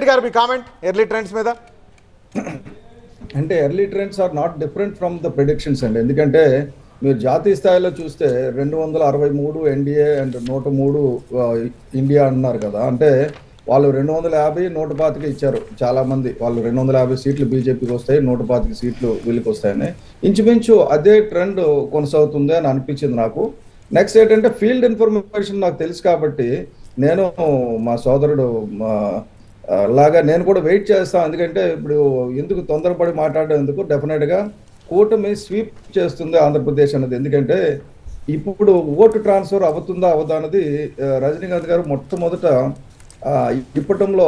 రెడ్డి గారు మీ comment early trends మీద. అంటే early trends are not different from the predictions అండి. ఎందుకంటే మీరు జాతీయ స్థాయిలో చూస్తే 263 ఎన్డీఏ అండ్ 103 ఇండియా అన్నారు కదా. అంటే వాళ్ళు 250 125 ఇచ్చారు చాలా మంది. వాళ్ళు 250 సీట్లు బీజేపీకి వస్తాయి, 125 సీట్లు వీళ్ళకి వస్తాయని. ఇంచుమించు అదే ట్రెండ్ కొనసాగుతుంది అని అనిపించింది నాకు. నెక్స్ట్ ఏంటంటే ఫీల్డ్ ఇన్ఫర్మేషన్ నాకు తెలుసు కాబట్టి నేను మా సోదరుడు లాగా నేను కూడా వెయిట్ చేస్తాను. ఎందుకంటే ఇప్పుడు ఎందుకు తొందరపడి మాట్లాడడం ఎందుకు, డెఫినెట్గా కూటమి స్వీప్ చేస్తుంది ఆంధ్రప్రదేశ్ అన్నది. ఎందుకంటే ఇప్పుడు ఓటు ట్రాన్స్ఫర్ అవుతుందా అవదా అన్నది రజనీకాంత్ గారు మొట్టమొదట ఇప్పటంలో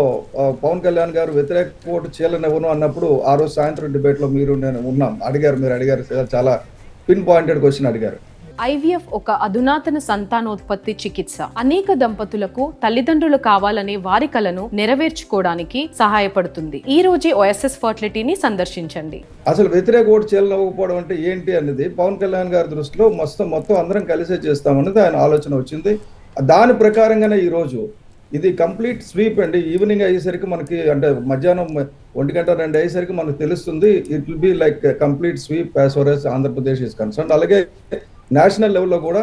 పవన్ కళ్యాణ్ గారు వ్యతిరేక ఓటు చీలనివ్వను అన్నప్పుడు ఆ రోజు సాయంత్రం డిబేట్లో నేను ఉన్నాం. మీరు అడిగారు చాలా పిన్ పాయింటెడ్ క్వశ్చన్ అడిగారు. ఐవీఎఫ్ ఒక అధునాతన సంతానోత్పత్తి చికిత్స. అనేక దంపతులకు తల్లిదండ్రులు కావాలనే వారి కలను నెరవేర్చుకోవడానికి సహాయపడుతుంది. ఈ రోజే ఓఎస్ఎస్ ఫర్టిలిటీని సందర్శించండి. అసలు వ్యతిరేక ఓటు చేయకపోవడం అంటే ఏంటి అనేది పవన్ కళ్యాణ్ గారి దృష్టిలో మొత్తం అందరం కలిసే చేస్తామన్నది ఆయన ఆలోచన వచ్చింది. దాని ప్రకారంగానే ఈ రోజు ఇది కంప్లీట్ స్వీప్ అండి. ఈవినింగ్ అయ్యేసరికి మనకి, అంటే మధ్యాహ్నం 1 గంట 2 అయ్యేసరికి మనకు తెలుస్తుంది. It will be like complete sweep as far as Andhra Pradesh is concern. అలాగే నేషనల్ లెవెల్లో కూడా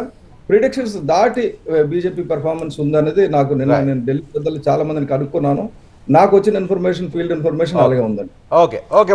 ప్రిడిక్షన్స్ దాటి బీజేపీ పెర్ఫార్మెన్స్ ఉందనేది నాకు నేను ఢిల్లీ పెద్దలు చాలా మందిని కనుక్కున్నాను. నాకు వచ్చిన ఇన్ఫర్మేషన్, ఫీల్డ్ ఇన్ఫర్మేషన్ అలాగే ఉందండి. ఓకే.